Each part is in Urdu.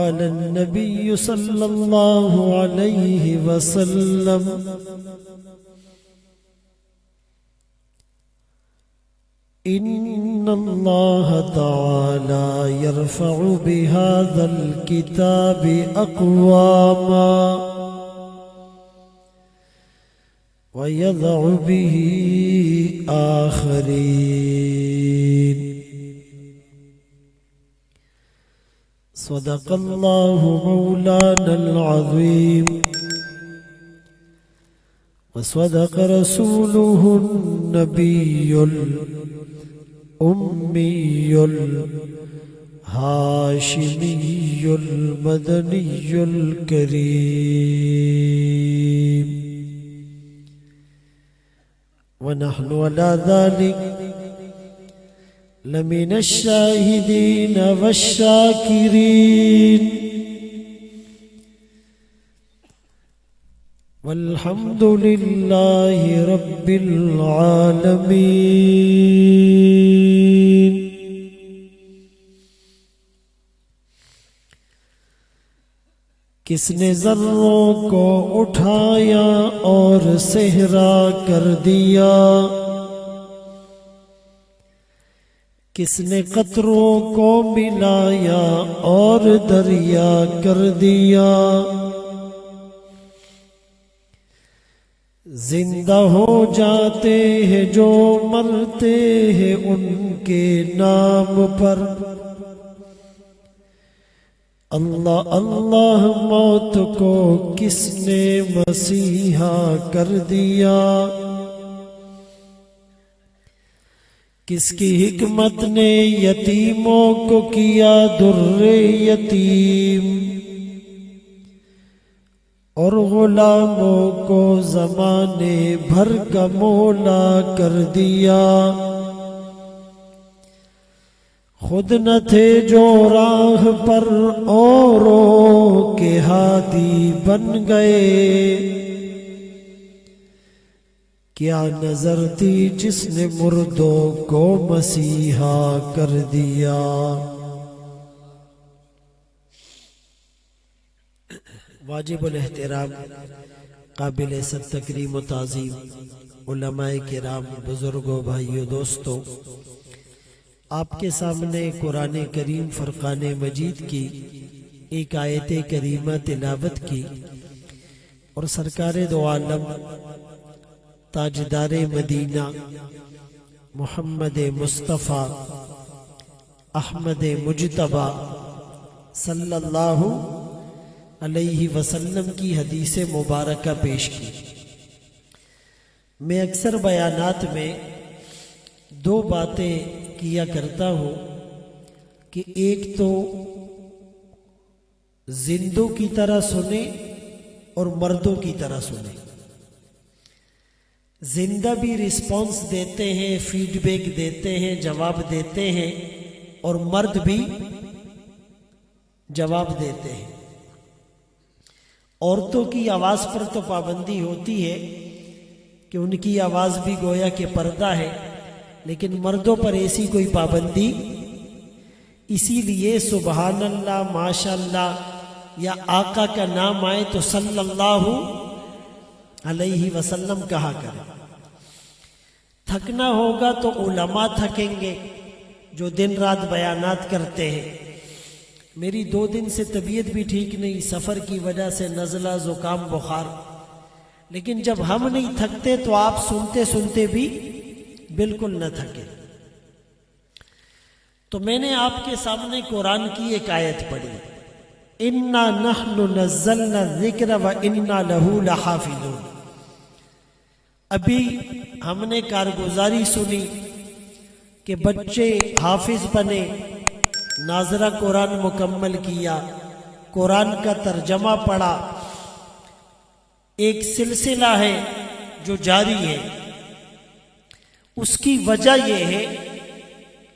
قال النبي صلى الله عليه وسلم إن الله تعالى يرفع بهذا الكتاب أقواما ويضع به آخرين. صدق الله مولانا العظيم وصدق رسوله النبي الأمي الهاشمي المدني الكريم، ونحن على ذلك لمن الشاهدين والشاكرين، والحمد لله رب العالمين. کس نے ذروں کو اٹھایا اور صحرا کر دیا، کس نے قطروں کو ملایا اور دریا کر دیا، زندہ ہو جاتے ہیں جو مرتے ہیں ان کے نام پر، اللہ اللہ موت کو کس نے مسیحا کر دیا، کس کی حکمت نے یتیموں کو کیا در یتیم، اور غلاموں کو زمانے بھر کا مولا کر دیا، خود نہ تھے جو راہ پر اوروں کے ہادی بن گئے، کیا نظر تھی جس نے مردوں کو مسیحا کر دیا۔ واجب الاحترام، قابل عزت تکریم و تعظیم علماء کرام، بزرگوں، بھائیوں، دوستوں، آپ کے سامنے قرآن کریم فرقان مجید کی ایک آیت کریمہ تلاوت کی، اور سرکار دو عالم تاجدار مدینہ محمد مصطفیٰ احمد مجتبی صلی اللہ علیہ وسلم کی حدیث مبارکہ پیش کی۔ میں اکثر بیانات میں دو باتیں کیا کرتا ہوں کہ ایک تو زندوں کی طرح سنیں اور مردوں کی طرح سنیں۔ زندہ بھی رسپانس دیتے ہیں، فیڈ بیک دیتے ہیں، جواب دیتے ہیں، اور مرد بھی جواب دیتے ہیں۔ عورتوں کی آواز پر تو پابندی ہوتی ہے کہ ان کی آواز بھی گویا کہ پردہ ہے، لیکن مردوں پر ایسی کوئی پابندی، اسی لیے سبحان اللہ، ماشاء اللہ یا آقا کا نام آئے تو صلی اللہ علیہ وسلم کہا کریں۔ تھکنا ہوگا تو علماء تھکیں گے جو دن رات بیانات کرتے ہیں۔ میری 2 دن سے طبیعت بھی ٹھیک نہیں، سفر کی وجہ سے نزلہ، زکام، بخار، لیکن جب ہم نہیں تھکتے تو آپ سنتے سنتے بھی بالکل نہ تھکے۔ تو میں نے آپ کے سامنے قرآن کی ایک آیت پڑھی، اِنَّا نَحْنُ نَزَّلْنَا الذِّكْرَ وَإِنَّا لَهُ لَحَافِظُونَ۔ ابھی ہم نے کارگزاری سنی کہ بچے حافظ بنے، ناظرہ قرآن مکمل کیا، قرآن کا ترجمہ پڑھا۔ ایک سلسلہ ہے جو جاری ہے، اس کی وجہ یہ ہے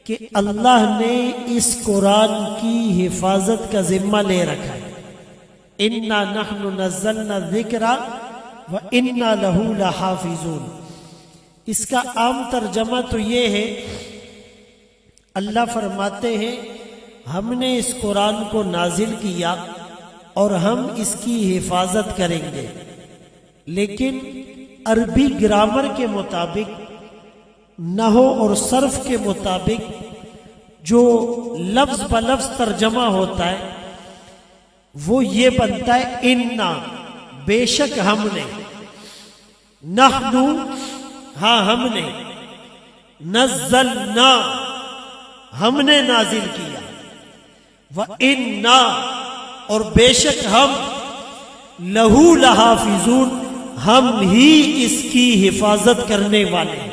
کہ اللہ نے اس قرآن کی حفاظت کا ذمہ لے رکھا ہے۔ اِنَّا نَحْنُ نَزَّلْنَا الذِّكْرَ وَإِنَّا لَهُ لَحَافِظُونَ۔ اس کا عام ترجمہ تو یہ ہے، اللہ فرماتے ہیں ہم نے اس قرآن کو نازل کیا اور ہم اس کی حفاظت کریں گے، لیکن عربی گرامر کے مطابق، نحو اور صرف کے مطابق جو لفظ بلفظ ترجمہ ہوتا ہے وہ یہ بنتا ہے انا، بے شک ہم نے، نحنو ہاں ہم نے، نزلنا ہم نے نازل کیا، وَإِنَّا اور بے شک ہم، لَهُ لَحَافِظُونَ ہم ہی اس کی حفاظت کرنے والے ہیں۔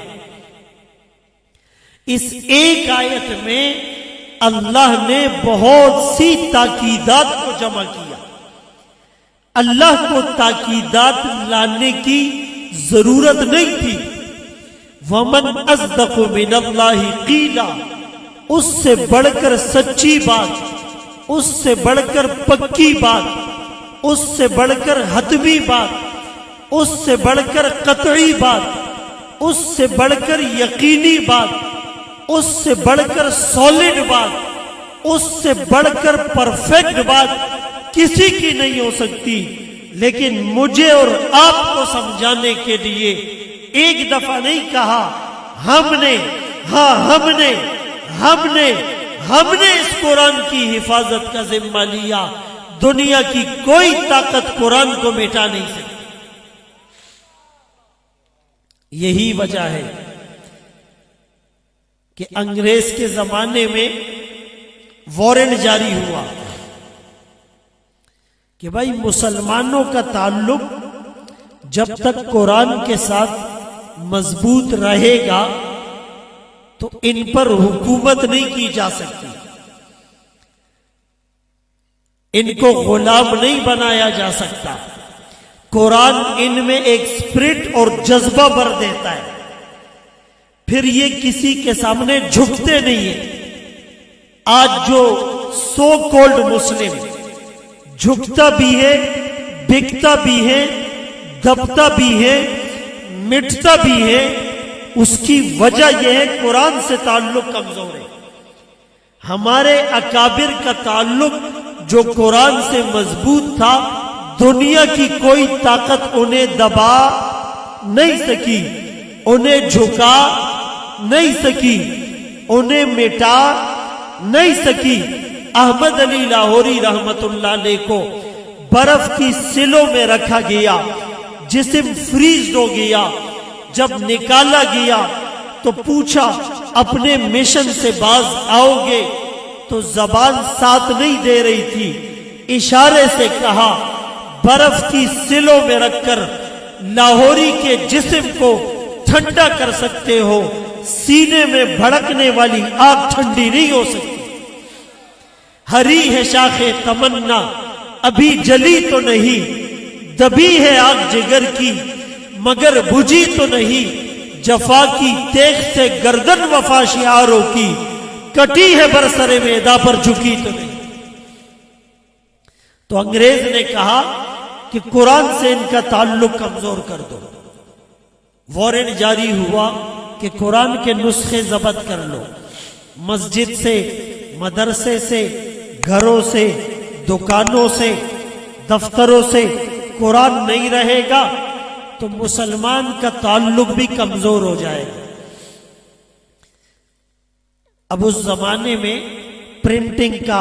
اس ایک آیت میں اللہ نے بہت سی تاکیدات کو جمع کیا۔ اللہ کو تاکیدات لانے کی ضرورت نہیں تھی۔ وَمَنْ أَصْدَقُ مِنَ اللَّهِ قِيلًا، اس سے بڑھ کر سچی بات، اس سے بڑھ کر پکی بات، اس سے بڑھ کر حتمی بات، اس سے بڑھ کر قطعی بات، اس سے بڑھ کر یقینی بات، اس سے بڑھ کر سالڈ بات، اس سے بڑھ کر پرفیکٹ بات کسی کی نہیں ہو سکتی۔ لیکن مجھے اور آپ کو سمجھانے کے لیے ایک دفعہ نہیں کہا، ہم نے، ہاں ہم نے اس قرآن کی حفاظت کا ذمہ لیا۔ دنیا کی کوئی طاقت قرآن کو مٹا نہیں سکتی۔ یہی وجہ ہے کہ انگریز کے زمانے میں وارنٹ جاری ہوا کہ بھائی مسلمانوں کا تعلق جب تک قرآن کے ساتھ مضبوط رہے گا تو ان پر حکومت نہیں کی جا سکتی، ان کو غلام نہیں بنایا جا سکتا۔ قرآن ان میں ایک اسپرٹ اور جذبہ بھر دیتا ہے، پھر یہ کسی کے سامنے جھکتے نہیں ہیں۔ آج جو سو کولڈ مسلم جھکتا بھی ہے، بکتا بھی ہے، دبتا بھی ہے، مٹتا بھی ہے، اس کی وجہ یہ ہے قرآن سے تعلق کمزور ہے۔ ہمارے اکابر کا تعلق جو قرآن سے مضبوط تھا، دنیا کی کوئی طاقت انہیں دبا نہیں سکی، انہیں جھکا نہیں سکی، انہیں مٹا نہیں سکی۔ احمد علی لاہوری رحمت اللہ علیہ کو برف کی سلوں میں رکھا گیا، جسم فریز ہو گیا۔ جب نکالا گیا تو پوچھا اپنے مشن سے باز آؤ گے؟ تو زبان ساتھ نہیں دے رہی تھی، اشارے سے کہا برف کی سلوں میں رکھ کر لاہوری کے جسم کو ٹھنڈا کر سکتے ہو، سینے میں بھڑکنے والی آگ ٹھنڈی نہیں ہو سکتی۔ ہری ہے شاخ تمنا ابھی جلی تو نہیں، دبی ہے آگ جگر کی مگر بجھی تو نہیں، جفا کی تیغ سے گردن وفا شعاروں کی، کٹی ہے برسر میدا پر جھکی تو نہیں۔ تو انگریز نے کہا کہ قرآن سے ان کا تعلق کمزور کر دو۔ وارنٹ جاری ہوا کہ قرآن کے نسخے ضبط کر لو، مسجد سے، مدرسے سے، گھروں سے، دکانوں سے، دفتروں سے قرآن نہیں رہے گا تو مسلمان کا تعلق بھی کمزور ہو جائے گا۔ اب اس زمانے میں پرنٹنگ کا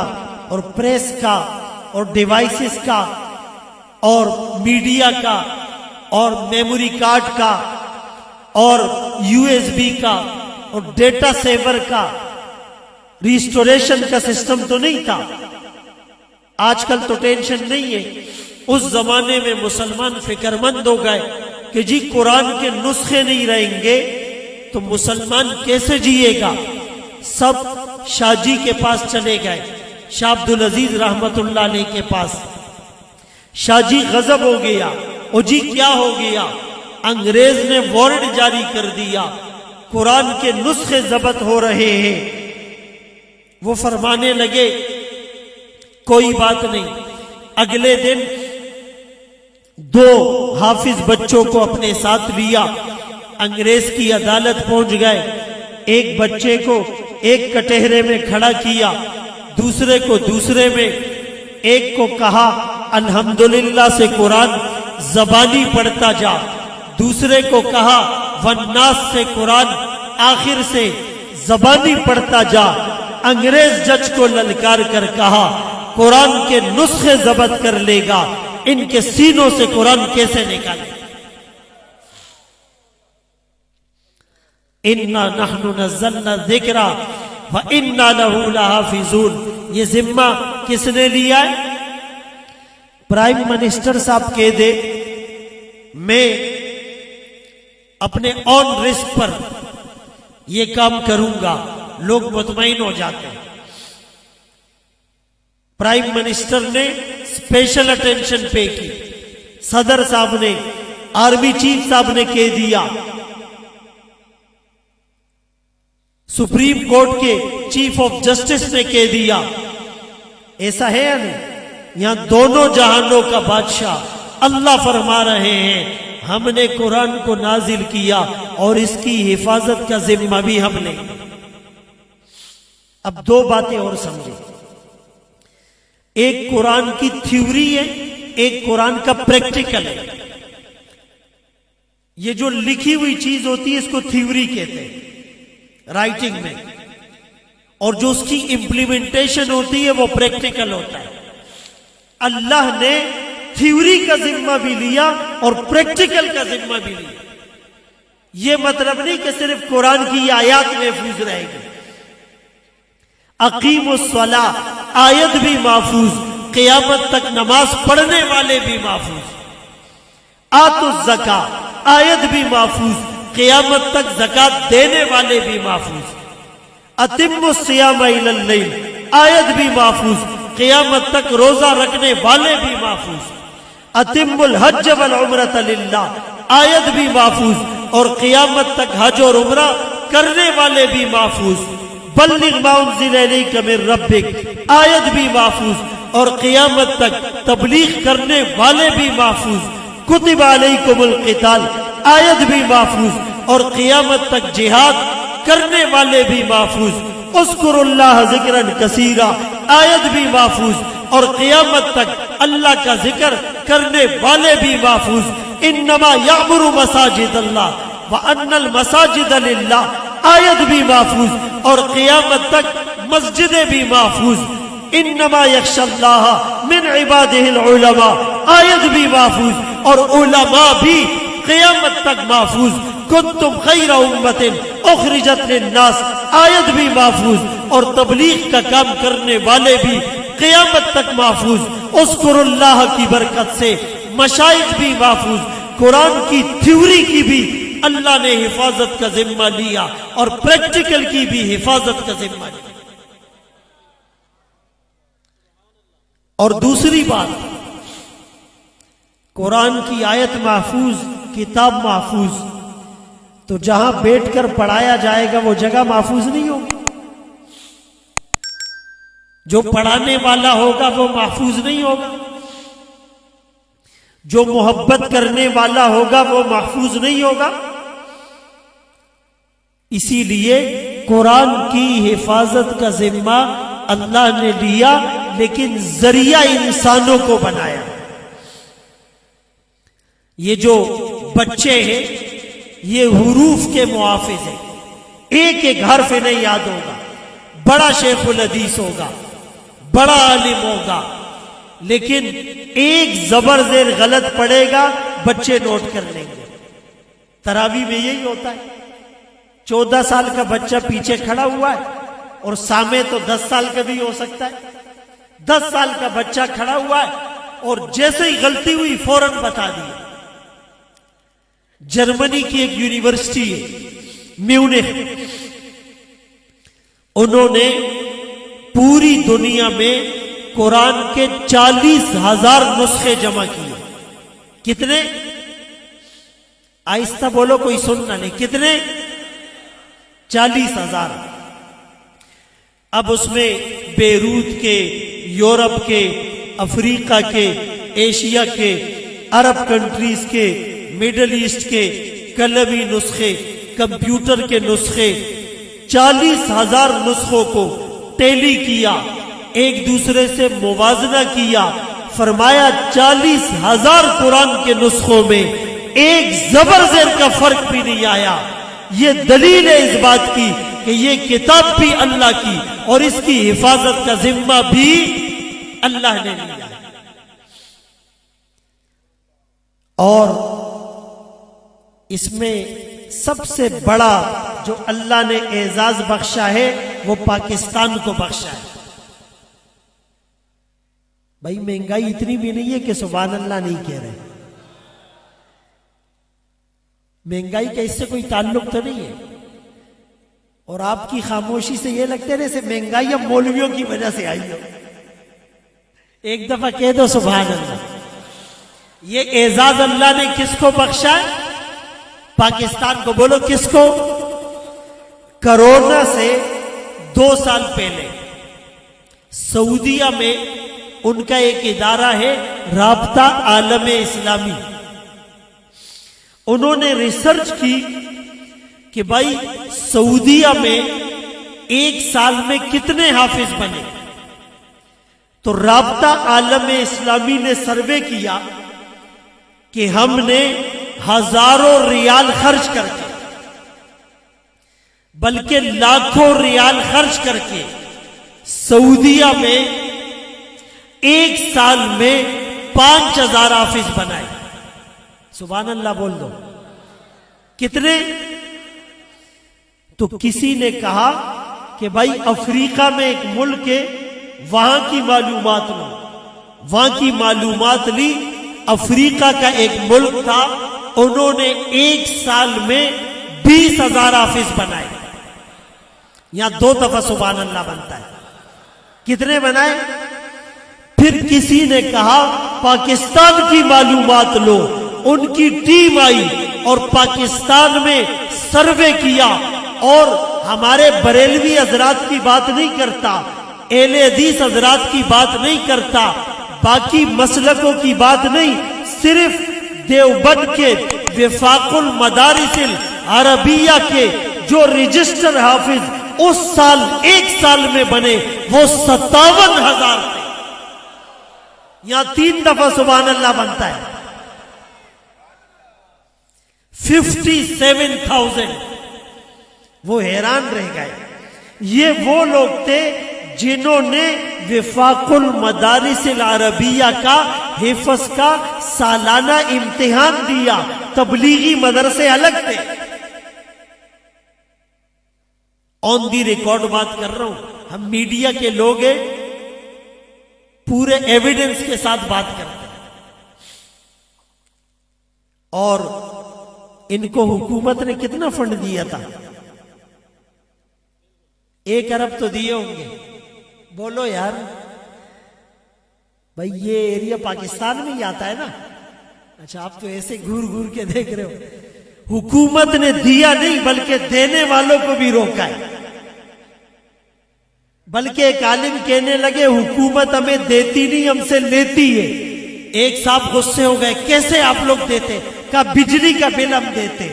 اور پریس کا اور ڈیوائسز کا اور میڈیا کا اور میموری کارڈ کا اور USB کا اور ڈیٹا سیور کا ریسٹوریشن کا سسٹم تو نہیں تھا۔ آج کل تو ٹینشن نہیں ہے۔ اس زمانے میں مسلمان فکر مند ہو گئے کہ جی قرآن کے نسخے نہیں رہیں گے تو مسلمان کیسے جیے گا۔ سب شاہ جی کے پاس چلے گئے، شاہ عبدالعزیز رحمت اللہ علیہ کے پاس۔ شاہ جی غضب ہو گیا، او جی کیا ہو گیا؟ انگریز نے وارنٹ جاری کر دیا، قرآن کے نسخے ضبط ہو رہے ہیں۔ وہ فرمانے لگے کوئی بات نہیں۔ اگلے دن 2 حافظ بچوں کو اپنے ساتھ لیا، انگریز کی عدالت پہنچ گئے۔ ایک بچے کو ایک کٹہرے میں کھڑا کیا، دوسرے کو دوسرے میں. ایک کو کہا الحمدللہ سے قرآن زبانی پڑھتا جا، دوسرے کو کہا والناس سے قرآن آخر سے زبانی پڑھتا جا. انگریز جج کو للکار کر کہا قرآن کے نسخے ضبط کر لے گا، ان کے سینوں سے قرآن کیسے نکالے. اِنَّا نَحْنُ نَزَّلْنَا الذِّكْرَ وَإِنَّا لَهُ لَحَافِظُونَ. یہ ذمہ کس نے لیا ہے؟ پرائم منسٹر صاحب کہہ دے میں اپنے آن رسک پر یہ کام کروں گا، لوگ مطمئن ہو جاتے ہیں. پرائم منسٹر نے اسپیشل اٹینشن پے کی، صدر صاحب نے، آرمی چیف صاحب نے کہہ دیا، سپریم کورٹ کے چیف آف جسٹس نے کہہ دیا. ایسا ہے یا نہیں؟ یہاں دونوں جہانوں کا بادشاہ اللہ فرما رہے ہیں ہم نے قرآن کو نازل کیا اور اس کی حفاظت کا ذمہ بھی ہم نے. اب دو باتیں اور سمجھیں. ایک قرآن کی تھیوری ہے، ایک قرآن کا پریکٹیکل ہے. یہ جو لکھی ہوئی چیز ہوتی ہے اس کو تھیوری کہتے ہیں رائٹنگ میں، اور جو اس کی امپلیمنٹیشن ہوتی ہے وہ پریکٹیکل ہوتا ہے. اللہ نے تھیوری کا ذمہ بھی لیا اور پریکٹیکل کا ذمہ بھی لیا. یہ مطلب نہیں کہ صرف قرآن کی آیات محفوظ رہے گی. اقیم الصلاۃ آیت بھی محفوظ، قیامت تک نماز پڑھنے والے بھی محفوظ. آتوا الزکاۃ آیت بھی محفوظ، قیامت تک زکات دینے والے بھی محفوظ. اتم الصیام الی اللیل آیت بھی محفوظ، قیامت تک روزہ رکھنے والے بھی محفوظ. اتم الحج والعمرۃ للہ آیت بھی محفوظ اور قیامت تک حج اور عمرہ کرنے والے بھی محفوظ. بلغ ما انزل الیک من ربک آیت بھی محفوظ اور قیامت تک تبلیغ کرنے والے بھی محفوظ. کتب علیکم القتال آیت بھی محفوظ اور قیامت تک جہاد کرنے والے بھی محفوظ. اذکروا اللہ ذکرا کثیرا آیت بھی محفوظ اور قیامت تک اللہ کا ذکر کرنے والے بھی محفوظ. انما یعمر مساجد اللہ وان المساجد للہ آیت بھی محفوظ اور قیامت تک مسجدیں بھی محفوظ. انما یخشی اللہ من عبادہ العلماء آیت بھی محفوظ اور علماء بھی قیامت تک محفوظ. کنتم خیر امت اخرجت للناس آیت بھی محفوظ اور تبلیغ کا کام کرنے والے بھی قیامت تک محفوظ. اذکروا اللہ کی برکت سے مشائخ بھی محفوظ. قرآن کی تھیوری کی بھی اللہ نے حفاظت کا ذمہ لیا اور پریکٹیکل کی بھی حفاظت کا ذمہ لیا. اور دوسری بات، قرآن کی آیت محفوظ، کتاب محفوظ، تو جہاں بیٹھ کر پڑھایا جائے گا وہ جگہ محفوظ نہیں ہوگی. جو پڑھانے والا ہوگا وہ محفوظ نہیں ہوگا. جو محبت کرنے والا ہوگا وہ محفوظ نہیں ہوگا. اسی لیے قرآن کی حفاظت کا ذمہ اللہ نے لیا، لیکن ذریعہ انسانوں کو بنایا. یہ جو بچے ہیں یہ حروف کے محافظ ہیں. ایک ایک حرف انہیں یاد ہوگا. بڑا شیخ الحدیث ہوگا، بڑا عالم ہوگا، لیکن ایک زبر زیر غلط پڑے گا بچے نوٹ کر لیں گے. تراویح میں یہی ہوتا ہے. 14 سال کا بچہ پیچھے کھڑا ہوا ہے اور سامنے تو 10 سال کا بھی ہو سکتا ہے. 10 سال کا بچہ کھڑا ہوا ہے اور جیسے ہی غلطی ہوئی فوراً بتا دیا. جرمنی کی ایک یونیورسٹی ہے میونخ، انہوں نے پوری دنیا میں قرآن کے 40,000 نسخے جمع کیے. کتنے؟ آہستہ بولو کوئی سننا نہیں. کتنے؟ 40,000. اب اس میں بیروت کے، یورپ کے، افریقہ کے، ایشیا کے، عرب کنٹریز کے، میڈل ایسٹ کے قلمی نسخے، کمپیوٹر کے نسخے، 40,000 نسخوں کو ٹیلی کیا ایک دوسرے سے موازنہ کیا، فرمایا 40,000 قرآن کے نسخوں میں ایک زبر زیر کا فرق بھی نہیں آیا۔ یہ دلیل ہے اس بات کی کہ یہ کتاب بھی اللہ کی اور اس کی حفاظت کا ذمہ بھی اللہ نے لیا۔ اور اس میں سب سے بڑا جو اللہ نے اعزاز بخشا ہے وہ پاکستان کو بخشا ہے۔ بھائی مہنگائی اتنی بھی نہیں ہے کہ سبحان اللہ نہیں کہہ رہے، مہنگائی کا اس سے کوئی تعلق تو نہیں ہے، اور آپ کی خاموشی سے یہ لگتا ہے جیسے مہنگائی اب مولویوں کی وجہ سے آئی ہو۔ ایک دفعہ کہہ دو سبحان اللہ۔ یہ اعزاز اللہ نے کس کو بخشا ہے؟ پاکستان کو۔ بولو کس کو؟ کرونا سے 2 سال پہلے سعودیہ میں ان کا ایک ادارہ ہے رابطہ عالم اسلامی، انہوں نے ریسرچ کی کہ بھائی سعودیہ میں 1 سال میں کتنے حافظ بنے، تو رابطہ عالم اسلامی نے سروے کیا کہ ہم نے ہزاروں ریال خرچ کر کے، بلکہ لاکھوں ریال خرچ کر کے سعودیہ میں 1 سال میں 5,000 حافظ بنائے۔ سبحان اللہ بول دو۔ کتنے؟ تو کسی نے کہا کہ بھائی افریقہ میں ایک ملک ہے، وہاں کی معلومات لو، وہاں کی معلومات لی۔ افریقہ کا ایک ملک تھا، انہوں نے 1 سال میں 20,000 حافظ بنائے۔ یہاں 2 دفعہ سبحان اللہ بنتا ہے۔ کتنے بنائے؟ پھر کسی نے کہا پاکستان کی معلومات لو، ان کی ٹیم آئی اور پاکستان میں سروے کیا، اور ہمارے بریلوی حضرات کی بات نہیں کرتا، اہل حدیث حضرات کی بات نہیں کرتا، باقی مسلکوں کی بات نہیں، صرف دیوبند کے وفاق المدارس العربیہ کے جو رجسٹر حافظ اس سال 1 سال میں بنے وہ 57,000 تھے۔ یہاں 3 دفعہ سبحان اللہ بنتا ہے۔ 57,000۔ وہ حیران رہ گئے۔ یہ وہ لوگ تھے جنہوں نے وفاق المدارس العربیہ کا حفظ کا سالانہ امتحان دیا۔ تبلیغی مدرسے الگ تھے۔ آن دی ریکارڈ بات کر رہا ہوں، ہم میڈیا کے لوگ ہیں، پورے ایویڈنس کے ساتھ بات کرتے ہیں۔ اور ان کو حکومت نے کتنا فنڈ دیا تھا؟ 1 ارب تو دیے ہوں گے۔ بولو یار بھائی، یہ ایریا پاکستان میں ہی آتا ہے نا؟ اچھا آپ تو ایسے گھور گھور کے دیکھ رہے ہو۔ حکومت نے دیا نہیں بلکہ دینے والوں کو بھی روکا ہے۔ بلکہ ایک عالم کہنے لگے حکومت ہمیں دیتی نہیں، ہم سے لیتی ہے۔ ایک صاحب غصے ہو گئے، کیسے آپ لوگ دیتے؟ کہا بجلی کا بل ہم دیتے،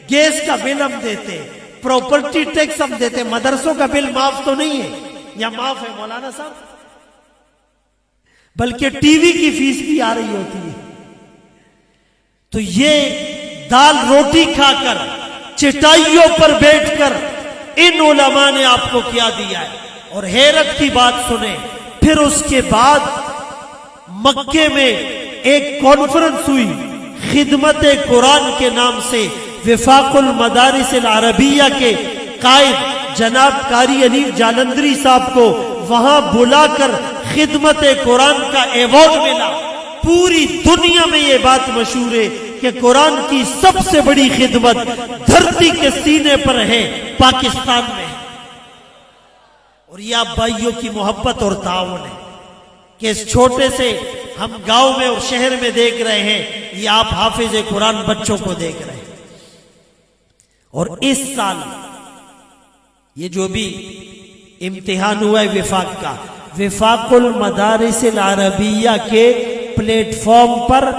گیس کا بل ہم دیتے، پراپرٹی ٹیکس ہم دیتے، مدرسوں کا بل معاف تو نہیں ہے؟ یا معاف ہے مولانا صاحب؟ بلکہ ٹی وی کی فیس بھی آ رہی ہوتی ہے۔ تو یہ دال روٹی کھا کر، چٹائیوں پر بیٹھ کر ان علماء نے آپ کو کیا دیا ہے۔ اور حیرت کی بات سنیں، پھر اس کے بعد مکے میں ایک کانفرنس ہوئی خدمت قرآن کے نام سے۔ وفاق المدارس العربیہ کے قائد جناب قاری انیف جالندری صاحب کو وہاں بلا کر خدمت قرآن کا ایوارڈ ملا۔ پوری دنیا میں یہ بات مشہور ہے کہ قرآن کی سب سے بڑی خدمت دھرتی کے سینے پر ہے، پاکستان میں۔ اور یہ آپ بھائیوں کی محبت اور تعاون ہے کہ اس چھوٹے سے ہم گاؤں میں اور شہر میں دیکھ رہے ہیں، یہ آپ حافظ قرآن بچوں کو دیکھ رہے ہیں۔ اور اس سال یہ جو بھی امتحان ہوا ہے وفاق کا، وفاق المدارس العربیہ کے پلیٹ فارم پر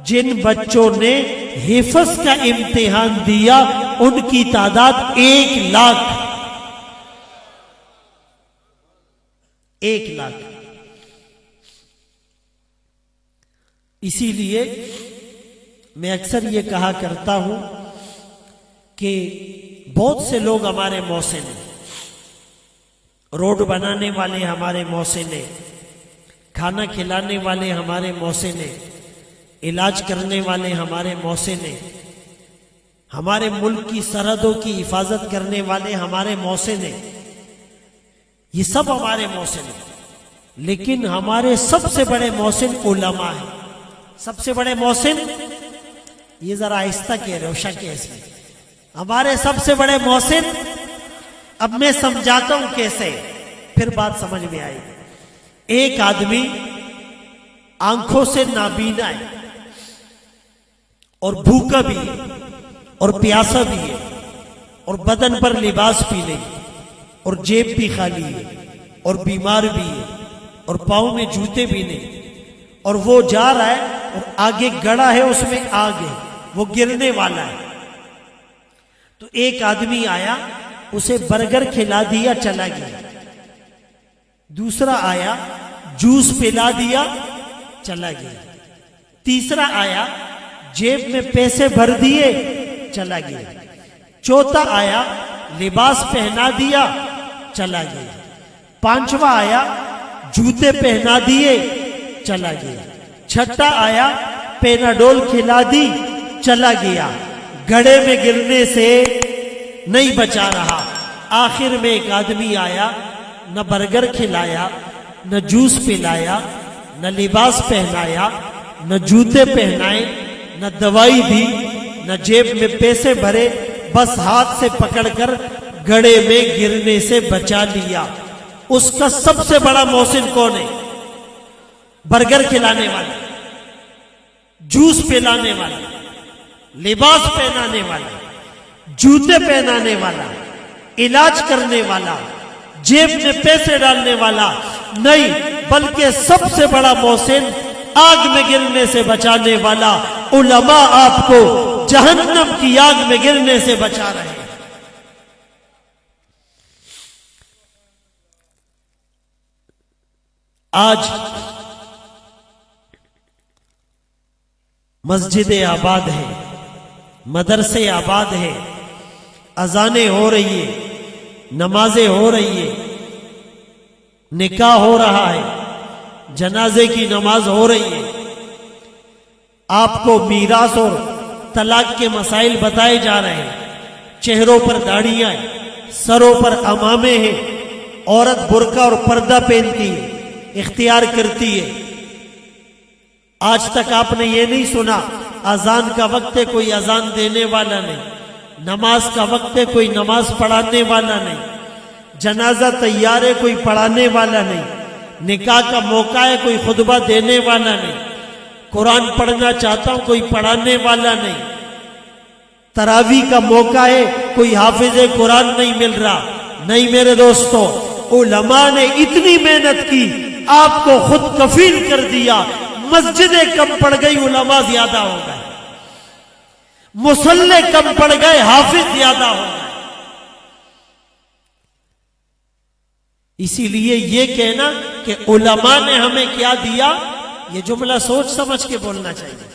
جن بچوں نے حفظ کا امتحان دیا ان کی تعداد 1 لاکھ 1,00,000. اسی لیے میں اکثر یہ کہا کرتا ہوں کہ بہت سے لوگ ہمارے محسن ہیں، روڈ بنانے والے ہمارے محسن ہیں، کھانا کھلانے والے ہمارے محسن ہیں، علاج کرنے والے ہمارے محسن ہیں، ہمارے ملک کی سرحدوں کی حفاظت کرنے والے ہمارے محسن ہیں، یہ سب ہمارے محسن ہیں. لیکن ہمارے سب سے بڑے محسن علماء ہیں. سب سے بڑے محسن، یہ ذرا آہستہ کہہ رہے ہو شک ہے اس میں، ہمارے سب سے بڑے محسن، اب میں سمجھاتا ہوں کیسے، پھر بات سمجھ میں آئے گی. ایک آدمی آنکھوں سے نابینا ہے اور بھوکا بھی ہے اور پیاسا بھی ہے اور بدن پر لباس بھی نہیں اور جیب بھی خالی ہے اور بیمار بھی ہے اور پاؤں میں جوتے بھی نہیں، اور وہ جا رہا ہے اور آگے گڑا ہے، اس میں آگ ہے، وہ گرنے والا ہے. تو ایک آدمی آیا، اسے برگر کھلا دیا، چلا گیا. دوسرا آیا، جوس پلا دیا، چلا گیا. تیسرا آیا، جیب میں پیسے بھر دیے، چلا گیا. چوتھا آیا، لباس پہنا دیا، چلا گیا. پانچواں آیا، جوتے پہنا دیے، چلا گیا. چھٹا آیا، پیناڈول کھلا دی، چلا گیا. گڑھے میں گرنے سے نہیں بچا رہا. آخر میں ایک آدمی آیا، نہ برگر کھلایا، نہ جوس پلایا، نہ لباس پہنایا، نہ جوتے پہنائے، نہ دوائی دی، نہ جیب میں پیسے بھرے، بس ہاتھ سے پکڑ کر گڑھے میں گرنے سے بچا لیا. اس کا سب سے بڑا محسن کون ہے؟ برگر کھلانے والا، جوس پلانے والا، لباس پہنانے والا، جوتے پہنانے والا، علاج کرنے والا، جیب میں پیسے ڈالنے والا نہیں، بلکہ سب سے بڑا محسن آگ میں گرنے سے بچانے والا. علماء آپ کو جہنم کی آگ میں گرنے سے بچا رہے ہیں. آج مسجدیں آباد ہیں، مدرسے آباد ہیں، اذانیں ہو رہی ہیں، نمازیں ہو رہی ہیں، نکاح ہو رہا ہے، جنازے کی نماز ہو رہی ہے. آپ کو میراث اور طلاق کے مسائل بتائے جا رہے ہیں. چہروں پر داڑھیاں ہیں، سروں پر عمامے ہیں، عورت برقع اور پردہ پہنتی ہے، اختیار کرتی ہے. آج تک آپ نے یہ نہیں سنا اذان کا وقت ہے کوئی اذان دینے والا نہیں، نماز کا وقت ہے کوئی نماز پڑھانے والا نہیں، جنازہ تیار ہے کوئی پڑھانے والا نہیں، نکاح کا موقع ہے کوئی خطبہ دینے والا نہیں، قرآن پڑھنا چاہتا ہوں کوئی پڑھانے والا نہیں، تراویح کا موقع ہے کوئی حافظ قرآن نہیں مل رہا. نہیں میرے دوستو، علماء نے اتنی محنت کی، آپ کو خود کفیل کر دیا. مسجدیں کم پڑ گئی، علماء زیادہ ہو گئے، مصلے کم پڑ گئے، حافظ زیادہ ہو گئے. اسی لیے یہ کہنا کہ علماء نے ہمیں کیا دیا، یہ جملہ سوچ سمجھ کے بولنا چاہیے.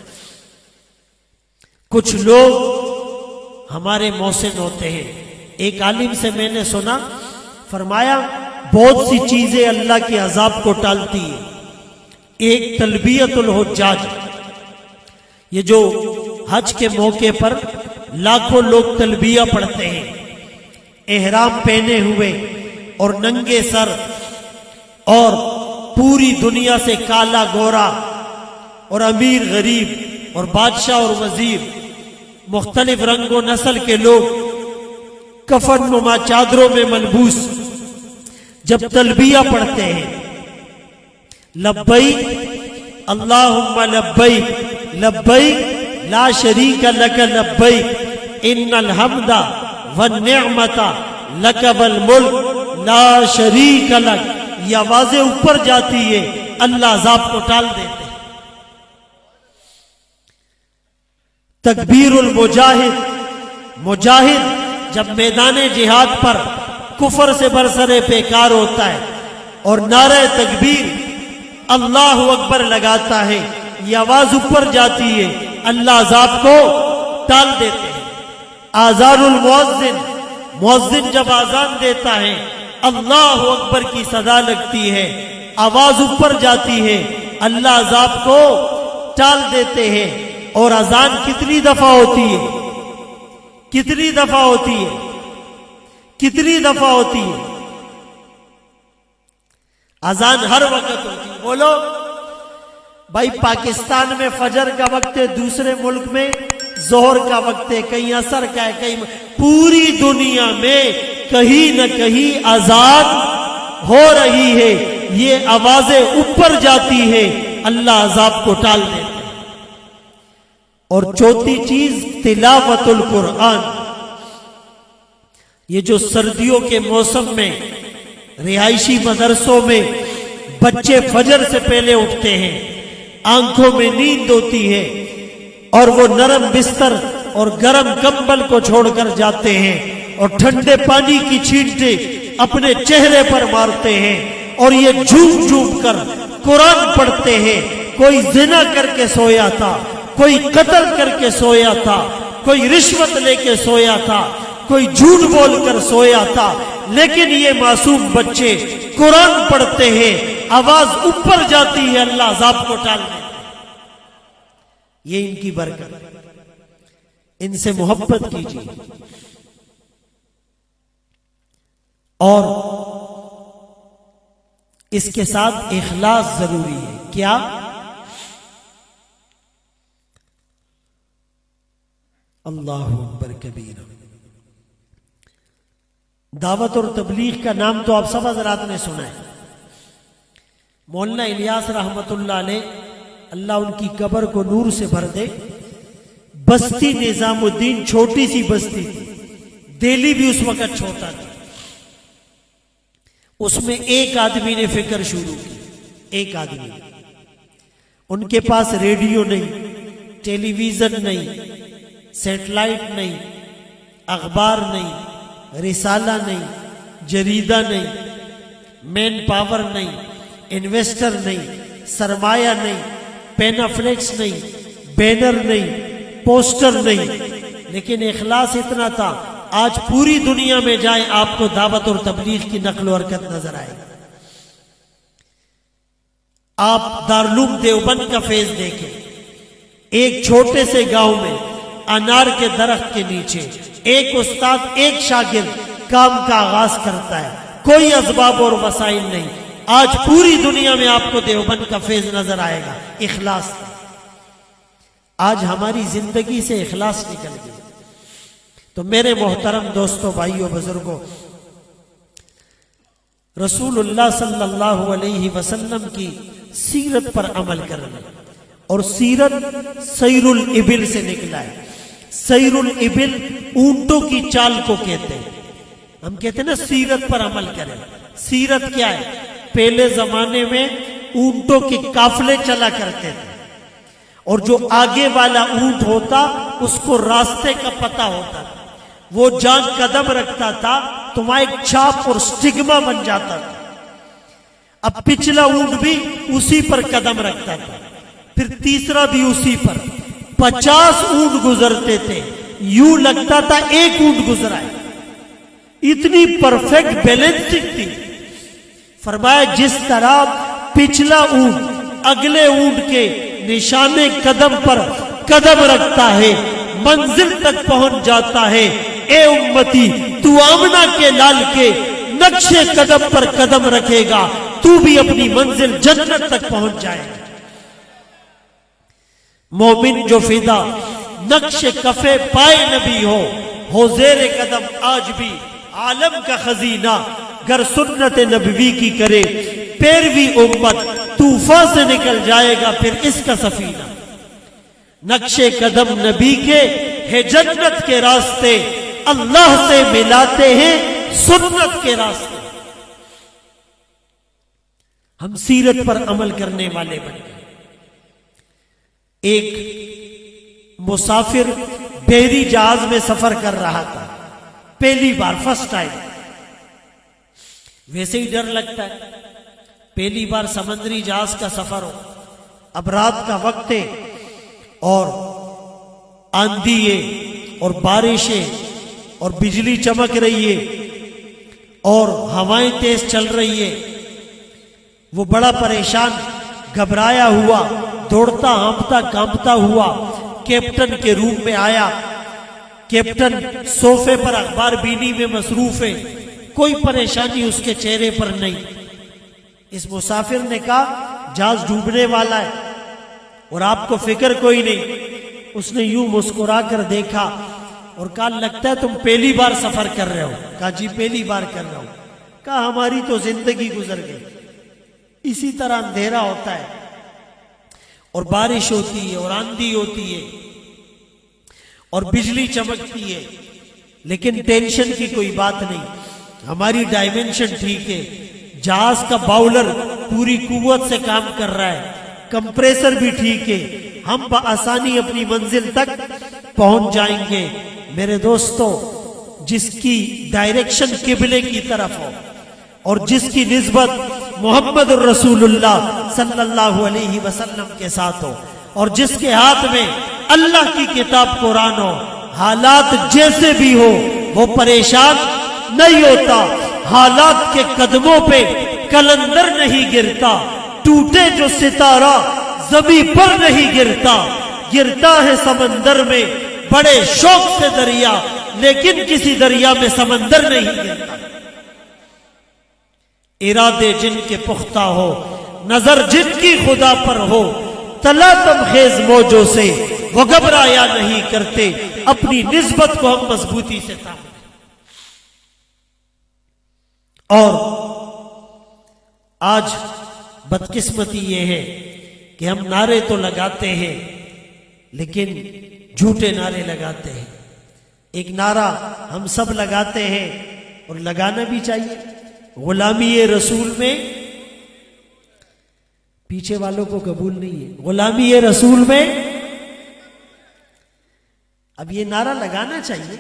کچھ لوگ ہمارے محسن ہوتے ہیں. ایک عالم سے میں نے سنا، فرمایا بہت سی چیزیں اللہ کے عذاب کو ٹالتی ہیں. ایک تلبیت الحجاج، یہ جو حج کے موقع پر لاکھوں لوگ تلبیہ پڑھتے ہیں، احرام پہنے ہوئے اور ننگے سر، اور پوری دنیا سے کالا گورا، اور امیر غریب اور بادشاہ اور وزیر، مختلف رنگ و نسل کے لوگ کفن نما چادروں میں ملبوس جب تلبیہ پڑھتے ہیں، لبیک اللہم لبیک لبیک لا شریک لک لبیک ان الحمد والنعمت لک والملک لا شریک لک، یہ آوازیں اوپر جاتی ہے، اللہ عذاب کو ٹال دیتے. تکبیر المجاہد، مجاہد جب میدان جہاد پر کفر سے برسر پیکار ہوتا ہے اور نعرہ تکبیر اللہ اکبر لگاتا ہے، یہ آواز اوپر جاتی ہے، اللہ عذاب کو ٹال دیتے ہیں۔ آذان المؤذن، مؤذن جب آذان دیتا ہے اللہ اکبر کی صدا لگتی ہے، آواز اوپر جاتی ہے، اللہ عذاب کو ٹال دیتے ہیں۔ اور اذان کتنی دفعہ ہوتی ہے؟ کتنی دفعہ ہوتی ہے؟ کتنی دفعہ ہوتی ہے؟ اذان ہر وقت ہوتی ہے۔ بولو بھائی، پاکستان میں فجر کا وقت ہے، دوسرے ملک میں ظہر کا وقت ہے، کہیں عصر کا ہے، کہیں پوری دنیا میں کہیں نہ کہیں اذان ہو رہی ہے۔ یہ آوازیں اوپر جاتی ہے، اللہ عذاب کو ٹال دیتا ہے۔ اور چوتھی چیز تلاوت القرآن۔ یہ جو سردیوں کے موسم میں رہائشی مدرسوں میں بچے فجر سے پہلے اٹھتے ہیں، آنکھوں میں نیند ہوتی ہے، اور وہ نرم بستر اور گرم کمبل کو چھوڑ کر جاتے ہیں اور ٹھنڈے پانی کی چھینٹیں اپنے چہرے پر مارتے ہیں، اور یہ جھوم جھوم کر قرآن پڑھتے ہیں۔ کوئی زنا کر کے سویا تھا، کوئی قتل کر کے سویا تھا، کوئی رشوت لے کے سویا تھا، کوئی جھوٹ بول کر سویا تھا، لیکن یہ معصوم بچے قرآن پڑھتے ہیں، آواز اوپر جاتی ہے، اللہ عذاب کو ٹال دیتا ہے۔ یہ ان کی برکت، ان سے محبت کیجیے۔ اور اس کے ساتھ اخلاص ضروری ہے۔ کیا؟ اللہ اکبر کبیرہ۔ دعوت اور تبلیغ کا نام تو آپ سب حضرات نے سنا ہے۔ مولانا الیاس رحمت اللہ علیہ، اللہ ان کی قبر کو نور سے بھر دے، بستی نظام الدین چھوٹی سی بستی تھی، دہلی بھی اس وقت چھوٹا تھا۔ اس میں ایک آدمی نے فکر شروع کی، ایک آدمی۔ ان کے پاس ریڈیو نہیں، ٹیلی ویژن نہیں، سیٹلائٹ نہیں، اخبار نہیں، رسالہ نہیں، جریدہ نہیں، مین پاور نہیں، انویسٹر نہیں، سرمایہ نہیں، پینا فلیکس نہیں، بینر نہیں، پوسٹر نہیں، لیکن اخلاص اتنا تھا۔ آج پوری دنیا میں جائیں آپ کو دعوت اور تبلیغ کی نقل و حرکت نظر آئے گی۔ آپ دارالعلوم دیوبند کا فیض دیکھیں، ایک چھوٹے سے گاؤں میں انار کے درخت کے نیچے ایک استاد ایک شاگرد کام کا آغاز کرتا ہے، کوئی اسباب اور وسائل نہیں۔ آج پوری دنیا میں آپ کو دیوبند کا فیض نظر آئے گا، اخلاص۔ آج ہماری زندگی سے اخلاص نکل گئی۔ تو میرے محترم دوستوں، بھائیوں، بزرگوں، رسول اللہ صلی اللہ علیہ وسلم کی سیرت پر عمل کرنا، اور سیرت سیر الابل سے نکلا ہے۔ سیر الابل اونٹوں کی چال کو کہتے ہیں۔ ہم کہتے ہیں نا سیرت پر عمل کریں۔ سیرت کیا ہے؟ پہلے زمانے میں اونٹوں کے قافلے چلا کرتے تھے، اور جو آگے والا اونٹ ہوتا اس کو راستے کا پتہ ہوتا تھا، وہ جان قدم رکھتا تھا تو وہاں ایک چھاپ اور سٹگما بن جاتا تھا۔ اب پچھلا اونٹ بھی اسی پر قدم رکھتا تھا، پھر تیسرا بھی اسی پر۔ 50 اونٹ گزرتے تھے، یوں لگتا تھا ایک اونٹ گزرا ہے، اتنی پرفیکٹ بیلنسنگ تھی۔ فرمایا جس طرح پچھلا اونٹ اگلے اونٹ کے نشانے قدم پر قدم رکھتا ہے، منزل تک پہنچ جاتا ہے، اے امتی تو آمنہ کے لال کے نقش قدم پر قدم رکھے گا، تو بھی اپنی منزل جنت تک پہنچ جائے گا۔ مومن جو فدا نقش کفے پائے نبی ہو زیر قدم آج بھی عالم کا خزینہ، گر سنت نبوی کی کرے پیروی امت، طوفان سے نکل جائے گا پھر اس کا سفینہ۔ نقش قدم نبی کے ہے جنت کے راستے، اللہ سے ملاتے ہیں سنت کے راستے۔ ہم سیرت پر عمل کرنے والے بن گئے۔ ایک مسافر بحری جہاز میں سفر کر رہا تھا، پہلی بار، فرسٹ ٹائم۔ ویسے ہی ڈر لگتا ہے، پہلی بار سمندری جہاز کا سفر ہو، اب رات کا وقت ہے اور آندھی ہے اور بارش ہے اور بجلی چمک رہی ہے اور ہوائیں تیز چل رہی ہے، وہ بڑا پریشان گھبرایا ہوا دوڑتا ہانپتا کانپتا ہوا کیپٹن کے روم میں آیا۔ کیپٹن صوفے پر اخبار بینی میں مصروف ہے، کوئی پریشانی اس کے چہرے پر نہیں۔ اس مسافر نے کہا جہاز ڈوبنے والا ہے اور آپ کو فکر کوئی نہیں۔ اس نے یوں مسکرا کر دیکھا اور کہا لگتا ہے تم پہلی بار سفر کر رہے ہو۔ کہا جی پہلی بار کر رہا ہوں۔ کہا ہماری تو زندگی گزر گئی، اسی طرح اندھیرا ہوتا ہے اور بارش ہوتی ہے اور آندھی ہوتی ہے اور بجلی چمکتی ہے، لیکن ٹینشن کی کوئی بات نہیں، ہماری ڈائمنشن ٹھیک ہے، جہاز کا باؤلر پوری قوت سے کام کر رہا ہے، کمپریسر بھی ٹھیک ہے، ہم بآسانی اپنی منزل تک پہنچ جائیں گے۔ میرے دوستو، جس کی ڈائریکشن قبلے کی طرف ہو اور جس کی نسبت محمد الرسول اللہ صلی اللہ علیہ وسلم کے ساتھ ہو اور جس کے ہاتھ میں اللہ کی کتاب قرآن ہو، حالات جیسے بھی ہو وہ پریشان نہیں ہوتا، حالات کے قدموں پہ کلندر نہیں گرتا، ٹوٹے جو ستارہ زمین پر نہیں گرتا، گرتا ہے سمندر میں بڑے شوق سے دریا، لیکن کسی دریا میں سمندر نہیں گرتا۔ ارادے جن کے پختہ ہو، نظر جن کی خدا پر ہو، تلاطم خیز موجوں سے وہ گھبرایا نہیں کرتے، اپنی نسبت کو ہم مضبوطی سے تھام لیں۔ اور آج بدقسمتی یہ ہے کہ ہم نعرے تو لگاتے ہیں لیکن جھوٹے نعرے لگاتے ہیں۔ ایک نعرہ ہم سب لگاتے ہیں اور لگانا بھی چاہیے، غلامی رسول میں، پیچھے والوں کو قبول نہیں ہے، غلامی رسول میں، اب یہ نعرہ لگانا چاہیے،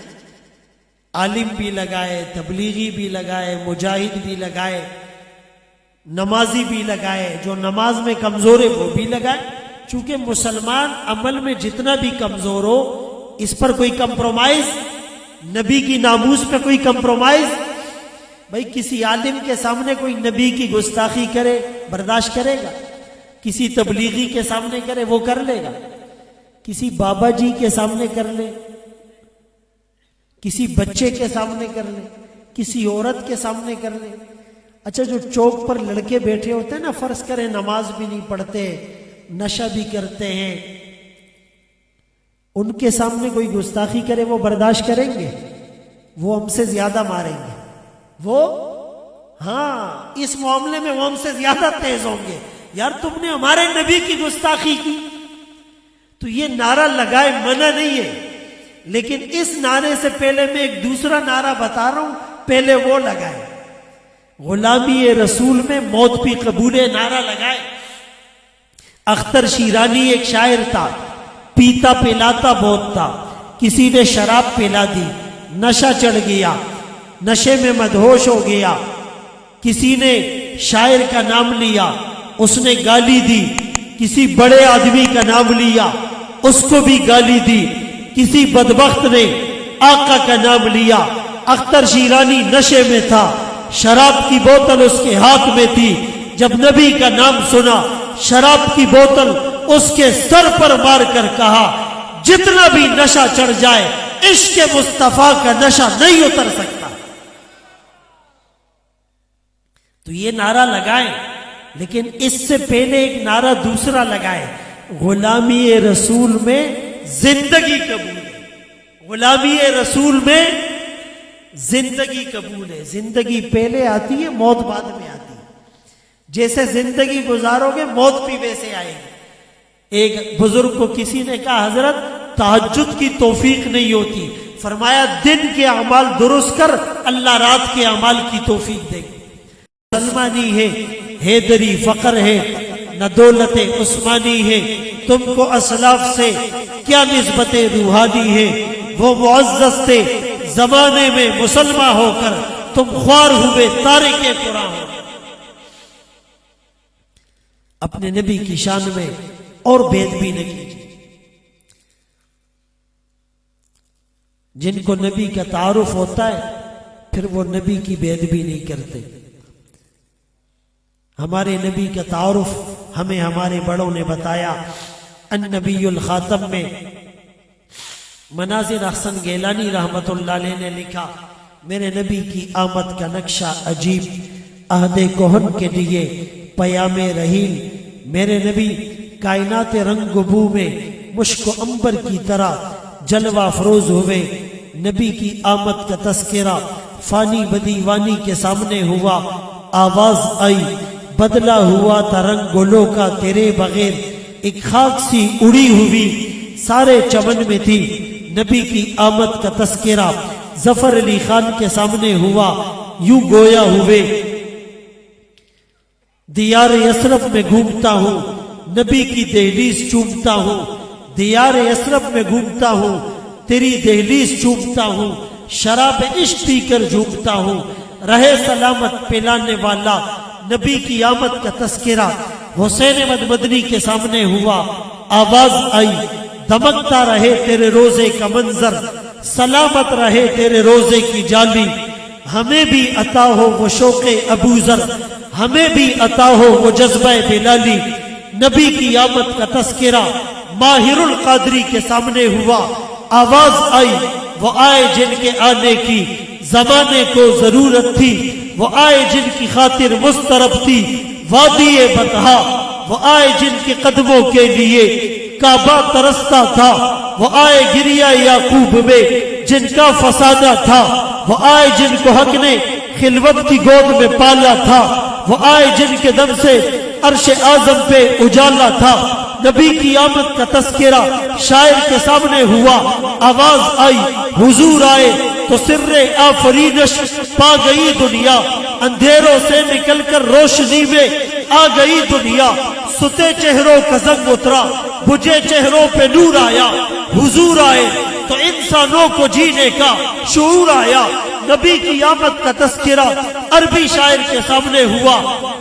عالم بھی لگائے، تبلیغی بھی لگائے، مجاہد بھی لگائے، نمازی بھی لگائے، جو نماز میں کمزور ہے وہ بھی لگائے، چونکہ مسلمان عمل میں جتنا بھی کمزور ہو اس پر کوئی کمپرومائز، نبی کی ناموس پہ کوئی کمپرومائز، بھائی کسی عالم کے سامنے کوئی نبی کی گستاخی کرے برداشت کرے گا، کسی تبلیغی کے سامنے کرے وہ کر لے گا، کسی بابا جی کے سامنے کر لے، کسی بچے کے سامنے کر لے، کسی عورت کے سامنے کر لے۔ اچھا جو چوک پر لڑکے بیٹھے ہوتے ہیں نا، فرض کریں نماز بھی نہیں پڑھتے، نشہ بھی کرتے ہیں، ان کے سامنے کوئی گستاخی کرے وہ برداشت کریں گے؟ وہ ہم سے زیادہ ماریں گے، وہ ہاں اس معاملے میں وہ ہم سے زیادہ تیز ہوں گے، یار تم نے ہمارے نبی کی گستاخی کی۔ تو یہ نعرہ لگائے منع نہیں ہے، لیکن اس نعرے سے پہلے میں ایک دوسرا نعرہ بتا رہا ہوں، پہلے وہ لگائے، غلامی رسول میں موت بھی قبول ہے، نعرہ لگائے۔ اختر شیرانی ایک شاعر تھا، پیتا پلاتا بہت تھا، کسی نے شراب پلا دی، نشہ چڑھ گیا، نشے میں مدہوش ہو گیا، کسی نے شاعر کا نام لیا، اس نے گالی دی، کسی بڑے آدمی کا نام لیا، اس کو بھی گالی دی، کسی بدبخت نے آقا کا نام لیا۔ اختر شیرانی نشے میں تھا، شراب کی بوتل اس کے ہاتھ میں تھی، جب نبی کا نام سنا شراب کی بوتل اس کے سر پر مار کر کہا جتنا بھی نشہ چڑھ جائے عشق مصطفیٰ کا نشہ نہیں اتر سکتا۔ تو یہ نعرہ لگائیں، لیکن اس سے پہلے ایک نعرہ دوسرا لگائے، غلامی رسول میں زندگی قبول ہے، غلامی رسول میں زندگی قبول ہے۔ زندگی پہلے آتی ہے، موت بعد میں آتی ہے، جیسے زندگی گزارو گے موت بھی ویسے آئے گی۔ ایک بزرگ کو کسی نے کہا حضرت تہجد کی توفیق نہیں ہوتی، فرمایا دن کے اعمال درست کر، اللہ رات کے اعمال کی توفیق دے گی۔ سلمانی ہے، حیدری فقر ہے، نہ دولت عثمانی ہے، تم کو اسلاف سے کیا نسبت روحانی ہے، وہ معزز تھے زمانے میں مسلمان ہو کر، تم خوار ہوئے تارک قرآن ہو۔ اپنے نبی کی شان میں اور بید بھی نہ کیجیے۔ جن کو نبی کا تعارف ہوتا ہے پھر وہ نبی کی بید بھی نہیں کرتے۔ ہمارے نبی کا تعارف ہمیں ہمارے بڑوں نے بتایا۔ النبی الخاتم میں مناظر احسن گیلانی رحمت اللہ علیہ نے لکھا، میرے نبی کی آمد کا نقشہ عجیب، عہد کہن کے لیے پیام رحیل۔ میرے نبی کائنات رنگ و بو میں مشک و عنبر کی طرح جلوہ افروز ہوئے۔ نبی کی آمد کا تذکرہ فانی بدیوانی کے سامنے ہوا، آواز آئی بدلا ہوا تھا رنگ گلوں کا تیرے بغیر، ایک خاک سی اڑی ہوئی سارے چمن میں تھی۔ نبی کی آمد کا تذکرہ ظفر علی خان کے سامنے ہوا، یوں گویا ہوئے دیار یثرب میں گھومتا ہوں، نبی کی دہلیز چومتا ہوں، دیار یثرب میں گھومتا ہوں، تیری دہلیز چومتا ہوں، شراب عشق پی کر جھومتا ہوں، رہے سلامت پلانے والا۔ نبی کی آمد کا تذکرہ حسین احمد مدنی کے سامنے ہوا، آواز آئی دمکتا رہے تیرے روزے کا منظر، سلامت رہے تیرے روزے کی جالی، ہمیں بھی عطا ہو وہ شوق ابوذر، ہمیں بھی عطا ہو وہ جذبہ بلالی۔ نبی کی آمد کا تذکرہ ماہر القادری کے سامنے ہوا، آواز آئی وہ آئے جن کے آنے کی زمانے کو ضرورت تھی، وہ آئے جن کی خاطر مسترب تھی وادی بطحا، وہ آئے جن کے قدموں کے لیے کعبہ ترستا تھا، وہ آئے گریا یعقوب میں جن کا فسانہ تھا، وہ آئے جن کو حق نے خلوت کی گود میں پالا تھا، وہ آئے جن کے دم سے عرش اعظم پہ اجالا تھا۔ نبی کی آمد کا تذکرہ شاعر کے سامنے ہوا، آواز آئی حضور آئے تو سر آفرینش پا گئی دنیا، اندھیروں سے نکل کر روشنی میں آ گئی دنیا، ستے چہروں کا زنگ اترا، بجھے چہروں پہ نور آیا، حضور آئے تو انسانوں کو جینے کا شعور آیا۔ نبی کی آمد کا تذکرہ عربی شاعر کے سامنے ہوا،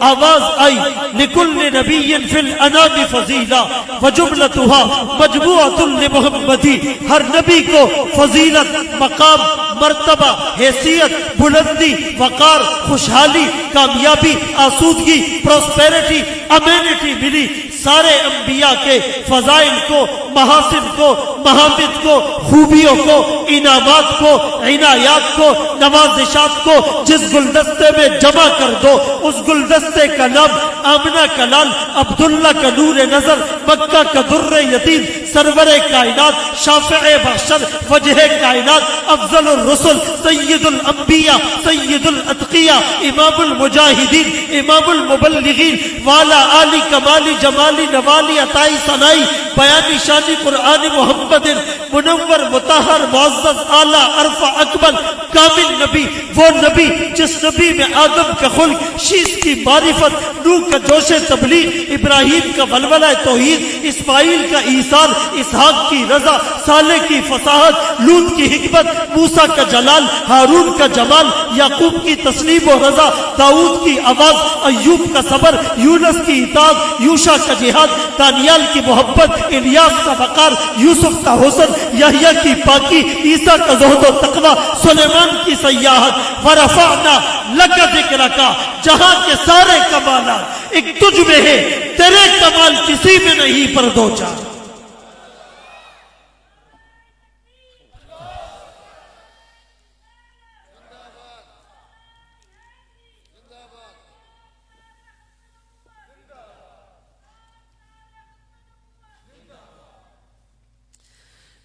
آواز آئی لکل نبی فی الانام فضیلہ وجملتها مجموعۃ لمحمدی، ہر نبی کو فضیلت، مقام، مرتبہ، حیثیت، بلندی، وقار، خوشحالی، کامیابی، آسودگی، پروسپیرٹی، امینٹی ملی۔ سارے انبیاء کے فضائل کو، محاسن کو، محامد کو، خوبیوں کو، انعامات کو، عنایات کو، نوازشات کو جس گلدستے میں جمع کر دو، اس گلدستے کا نام آمنہ کا لال، عبداللہ کا نور نظر، مکہ کا در یتیم، سرور کائنات، شافع محشر، وجہ کائنات، افضل الرسل، سید الانبیاء، سید الاتقیاء، امام المجاہدین، امام المبلغین، والا آلی کمالی جمالی نوالی عطائی ثنائی بیانی شانی قرآن محمد، منور مطہر معزز اعلیٰ عرفہ اکمل کامل نبی، وہ نبی جس نبی میں آدم کا خلق، شیش کی معرفت، نوح کا جوش تبلیغ، ابراہیم کا ولولہ توحید، اسماعیل کا ایثار، اسحاق کی رضا، صالح کی فصاحت، لوط کی حکمت، موسیٰ کا جلال، ہارون کا جمال، یعقوب کی تسلیم و رضا، داؤد کی آواز، ایوب کا صبر، یونس کی اطاعت، یوشع کا جہاد، دانیال کی محبت، الیاس کا وقار، یوسف کا حسن، یحییٰ کی پاکی، عیسیٰ کا زہد و تقوی، سلیمان کی سیاحت، ورفعنا لک ذکرک، جہاں کے سارے کمالات ایک تجھ میں ہے، تیرے کمال کسی میں نہیں پر دو چار۔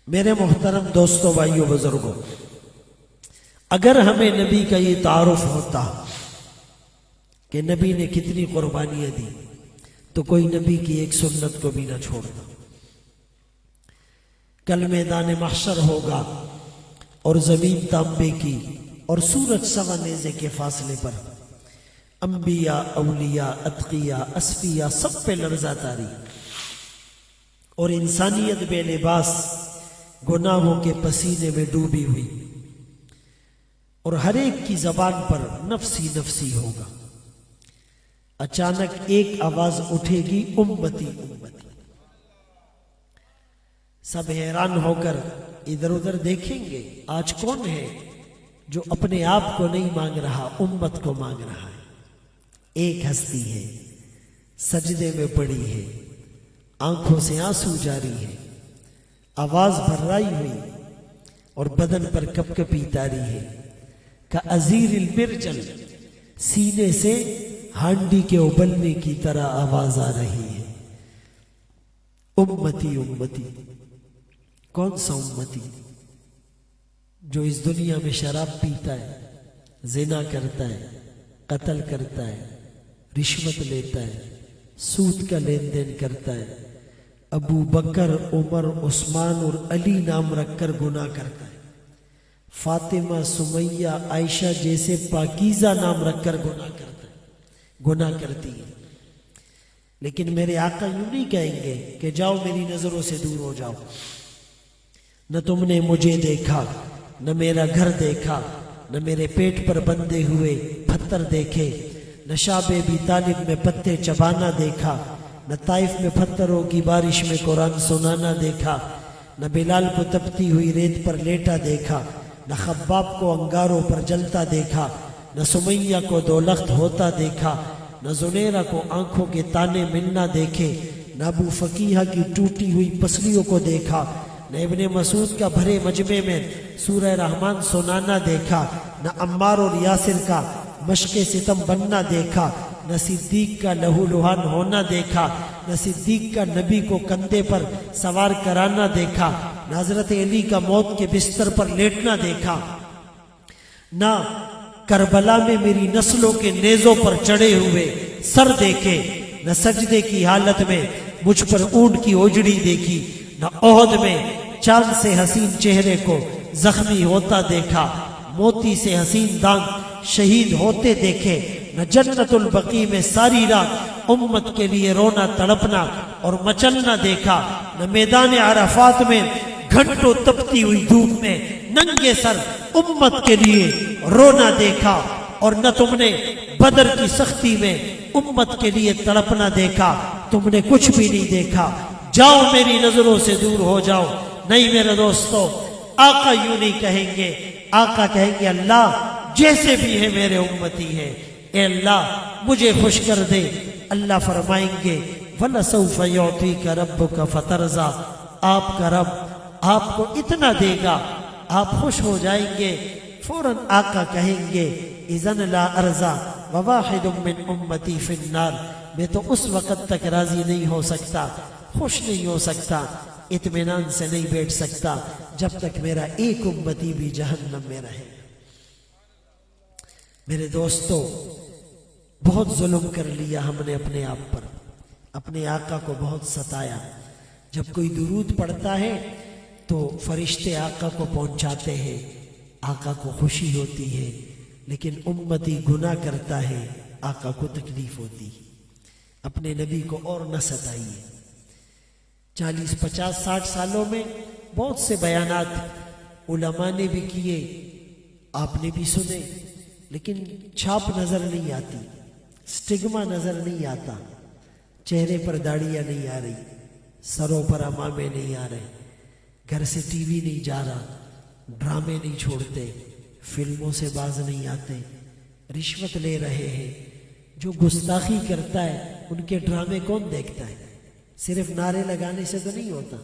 میرے محترم دوستوں، بھائیوں، بزرگوں، اگر ہمیں نبی کا یہ تعارف ہوتا کہ نبی نے کتنی قربانیاں دی تو کوئی نبی کی ایک سنت کو بھی نہ چھوڑتا۔ کل میدان محشر ہوگا اور زمین تانبے کی اور سورج سوا نیزے کے فاصلے پر انبیاء، اولیاء، اتقیاء، اصفیاء سب پہ لرزہ تاری، اور انسانیت بے لباس گناہوں کے پسینے میں ڈوبی ہوئی، اور ہر ایک کی زبان پر نفسی نفسی ہوگا۔ اچانک ایک آواز اٹھے گی، امتی امتی۔ سب حیران ہو کر ادھر ادھر دیکھیں گے، آج کون ہے جو اپنے آپ کو نہیں مانگ رہا، امت کو مانگ رہا ہے۔ ایک ہستی ہے، سجدے میں پڑی ہے، آنکھوں سے آنسو جاری ہے، آواز بھرائی ہوئی اور بدن پر کپ کپی تاری ہے، کعزیر المرجل، سینے سے ہانڈی کے ابلنے کی طرح آواز آ رہی ہے، امتی امتی۔ کون سا امتی؟ جو اس دنیا میں شراب پیتا ہے، زنا کرتا ہے، قتل کرتا ہے، رشوت لیتا ہے، سود کا لین دین کرتا ہے، ابو بکر، عمر، عثمان اور علی نام رکھ کر گناہ کرتا ہے، فاطمہ، سمیہ، عائشہ جیسے پاکیزہ نام رکھ کر گناہ کرتا ہے، گناہ کرتی ہے۔ لیکن میرے آقا یوں نہیں کہیں گے کہ جاؤ میری نظروں سے دور ہو جاؤ، نہ تم نے مجھے دیکھا، نہ میرا گھر دیکھا، نہ میرے پیٹ پر بندھے ہوئے پتھر دیکھے، نہ شاب ابی طالب میں پتے چبانا دیکھا، نہ طائف میں پتھروں کی بارش میں قرآن سنانا دیکھا، نہ بلال کو تپتی ہوئی ریت پر لیٹا دیکھا، نہ خباب کو انگاروں پر جلتا دیکھا، نہ سمیہ کو دولخت ہوتا دیکھا، نہ زنیرہ کو آنکھوں کے تانے ملنا دیکھے، نہ ابو فقیہ کی ٹوٹی ہوئی پسلیوں کو دیکھا، نہ ابن مسعود کا بھرے مجمع میں سورہ رحمان سنانا دیکھا، نہ عمار اور یاسر کا مشق ستم بننا دیکھا، نہ صدیق کا لہو لہان ہونا دیکھا، نہ صدیق کا نبی کو کندھے پر سوار کرانا دیکھا، نہ حضرت علی کا موت کے بستر پر لیٹنا دیکھا، نہ کربلا میں میری نسلوں کے نیزوں پر چڑھے ہوئے سر دیکھے، نہ سجدے کی حالت میں مجھ پر اونٹ کی اوجڑی دیکھی، نہ احد میں چاند سے حسین چہرے کو زخمی ہوتا دیکھا، موتی سے حسین دانت شہید ہوتے دیکھے، نہ جنت البقیع میں ساری رات امت کے لیے رونا تڑپنا اور مچلنا دیکھا، نہ میدان عرفات میں گھنٹوں تپتی ہوئی دھوپ میں ننگے سر امت کے لیے رونا دیکھا، اور نہ تم نے بدر کی سختی میں امت کے لیے تڑپنا دیکھا۔ تم نے کچھ بھی نہیں دیکھا، جاؤ میری نظروں سے دور ہو جاؤ۔ نہیں میرے دوستو، آقا یوں نہیں کہیں گے، آقا کہیں گے اللہ جیسے بھی ہے میرے امتی ہے، اے اللہ مجھے خوش کر دے۔ اللہ فرمائیں گے وَلَسَوْفَ يُعْطِيكَ رَبُّكَ فَتَرْضَىٰ، آپ کا رب آپ کو اتنا دے گا آپ خوش ہو جائیں گے۔ فوراً آقا کہیں گے اِذَنْ لَا أَرْضَىٰ وَوَاحِدٌ مِّنْ أُمَّتِي فِي النَّارِ، میں تو اس وقت تک راضی نہیں ہو سکتا، خوش نہیں ہو سکتا، اطمینان سے نہیں بیٹھ سکتا جب تک میرا ایک امتی بھی جہنم میں رہے۔ میرے دوستو، بہت ظلم کر لیا ہم نے اپنے آپ پر، اپنے آقا کو بہت ستایا۔ جب کوئی درود پڑھتا ہے تو فرشتے آقا کو پہنچاتے ہیں، آقا کو خوشی ہوتی ہے، لیکن امتی گناہ کرتا ہے، آقا کو تکلیف ہوتی ہے۔ اپنے نبی کو اور نہ ستائیے۔ 40 50 60 سالوں میں بہت سے بیانات علماء نے بھی کیے، آپ نے بھی سنے، لیکن چھاپ نظر نہیں آتی، سٹگما نظر نہیں آتا، چہرے پر داڑیاں نہیں آ رہی، سروں پر امامے نہیں آ رہے، گھر سے ٹی وی نہیں جا رہا، ڈرامے نہیں چھوڑتے، فلموں سے باز نہیں آتے، رشوت لے رہے ہیں۔ جو گستاخی کرتا ہے ان کے ڈرامے کون دیکھتا ہے؟ صرف نعرے لگانے سے تو نہیں ہوتا۔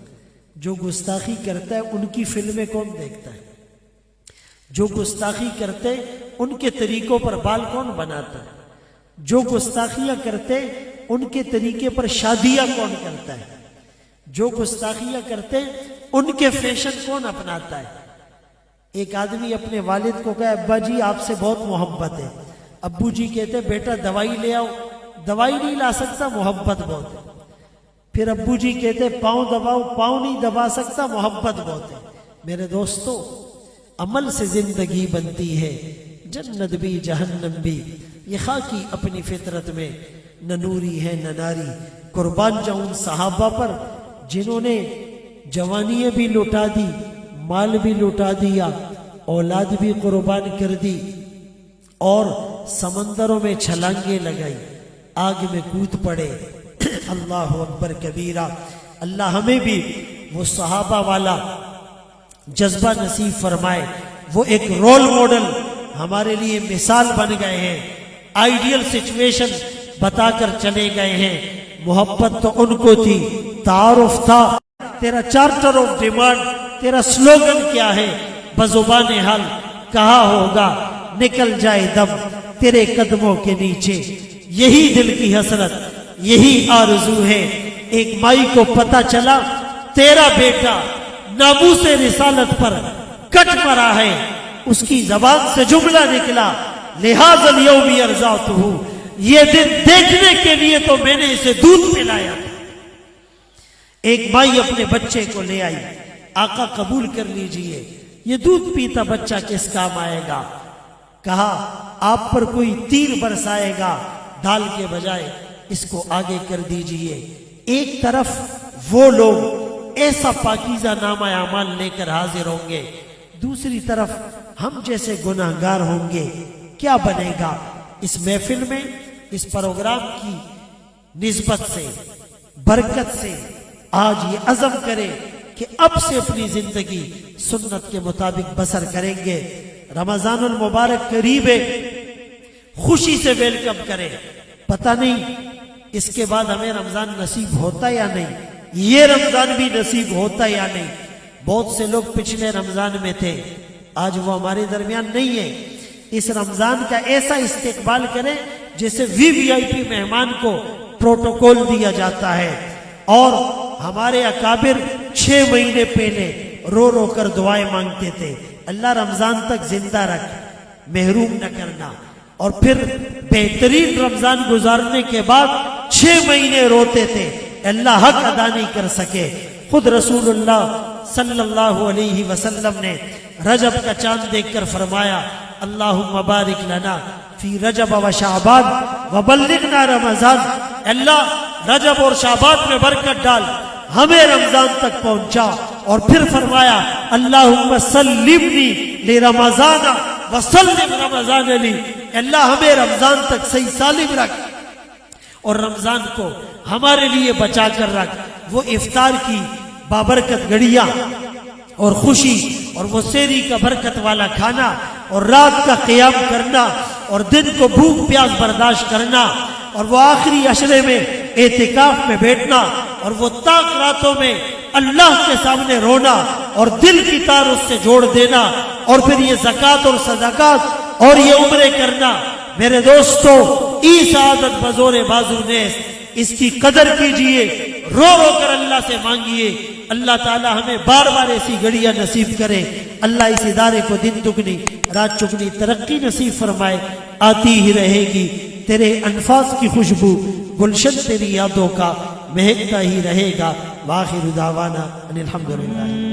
جو گستاخی کرتا ہے ان کی فلمیں کون دیکھتا ہے؟ جو گستاخی کرتے ان کے طریقوں پر بال کون بناتا ہے؟ جو گستاخیاں کرتے ان کے طریقے پر شادیاں کون کرتا ہے؟ جو گستاخیاں کرتے ان کے فیشن کون اپناتا ہے؟ ایک آدمی اپنے والد کو کہا ابا جی آپ سے بہت محبت ہے، ابو جی کہتے بیٹا دوائی لے آؤ، دوائی نہیں لا سکتا محبت بہت ہے۔ پھر ابو جی کہتے پاؤں دباؤ، پاؤں نہیں دبا سکتا محبت بہت ہے۔ میرے دوستو، عمل سے زندگی بنتی ہے، جنت بھی جہنم بھی۔ یہ خاکی اپنی فطرت میں نہ نوری ہے نہ ناری۔ قربان جاؤں صحابہ پر جنہوں نے جوانیاں بھی لوٹا دی، مال بھی لوٹا دیا، اولاد بھی قربان کر دی، اور سمندروں میں چھلانگیں لگائی، آگ میں کود پڑے۔ اللہ اکبر کبیرہ۔ اللہ ہمیں بھی وہ صحابہ والا جذبہ نصیب فرمائے۔ وہ ایک رول ماڈل ہمارے لیے مثال بن گئے ہیں، آئیڈیل سچویشن بتا کر چلے گئے ہیں۔ محبت تو ان کو تھی، تعارف تھا۔ تیرا چارٹر آف ڈیمانڈ، تیرا سلوگن کیا ہے؟ بزبان حال کہا ہوگا نکل جائے دم تیرے قدموں کے نیچے۔ یہی دل کی حسرت، یہی آرزو ہے۔ ایک مائی کو پتہ چلا تیرا بیٹا ناموس رسالت پر کٹ مرا ہے، اس کی زبان سے جملہ نکلا لہذا الیوم ارضعتہ، یہ دن دیکھنے کے لیے تو میں نے اسے دودھ پلایا تھا۔ ایک مائی اپنے بچے کو لے آئی، آقا قبول کر لیجئے، یہ دودھ پیتا بچہ کس کام آئے گا؟ کہا آپ پر کوئی تیر برسائے گا، ڈال کے بجائے اس کو آگے کر دیجئے۔ ایک طرف وہ لوگ ایسا پاکیزہ نامہ اعمال لے کر حاضر ہوں گے، دوسری طرف ہم جیسے گناہگار ہوں گے۔ کیا بنے گا؟ اس محفل میں، اس پروگرام کی نسبت سے، برکت سے آج یہ عزم کرے کہ اب سے اپنی زندگی سنت کے مطابق بسر کریں گے۔ رمضان المبارک قریب ہے، خوشی سے ویلکم کریں۔ پتہ نہیں اس کے بعد ہمیں رمضان نصیب ہوتا یا نہیں، یہ رمضان بھی نصیب ہوتا یا نہیں۔ بہت سے لوگ پچھلے رمضان میں تھے، آج وہ ہمارے درمیان نہیں ہے۔ اس رمضان کا ایسا استقبال کریں جیسے وی آئی پی مہمان کو پروٹوکول دیا جاتا ہے۔ اور ہمارے اکابر 6 مہینے پہلے رو رو کر دعائیں مانگتے تھے، اللہ رمضان تک زندہ رکھ، محروم نہ کرنا۔ اور پھر بہترین رمضان گزارنے کے بعد 6 مہینے روتے تھے، اللہ حق ادا نہیں کر سکے۔ خود رسول اللہ صلی اللہ علیہ وسلم نے رجب کا چاند دیکھ کر فرمایا اللہم بارک لنا فی رجب و شعبان وبلغنا رمضان، اللہ رجب اور شعبان میں برکت ڈال، ہمیں رمضان تک پہنچا۔ اور پھر فرمایا اللہم سلمنی لرمضان وسلم رمضان لی، اللہ ہمیں رمضان تک صحیح سالم رکھ اور رمضان کو ہمارے لیے بچا کر رکھ۔ وہ افطار کی بابرکت گھڑیاں اور خوشی، اور وہ سحری کا برکت والا کھانا، اور رات کا قیام کرنا، اور دن کو بھوک پیاس برداشت کرنا، اور وہ آخری عشرے میں اعتکاف میں بیٹھنا، اور وہ تاک راتوں میں اللہ کے سامنے رونا اور دل کی تار اس سے جوڑ دینا، اور پھر یہ زکوٰۃ اور صدقات اور یہ عمرے کرنا۔ میرے دوستو، ای سعادت بزور بازو نیس، اس کی قدر کیجئے، رو رو کر اللہ سے مانگیے۔ اللہ تعالی ہمیں بار بار ایسی گھڑیاں نصیب کرے۔ اللہ اس ادارے کو دن دگنی رات چگنی ترقی نصیب فرمائے۔ آتی ہی رہے گی تیرے انفاس کی خوشبو، گلشن تیری یادوں کا مہکتا ہی رہے گا۔ وآخر دعوانا ان الحمدللہ۔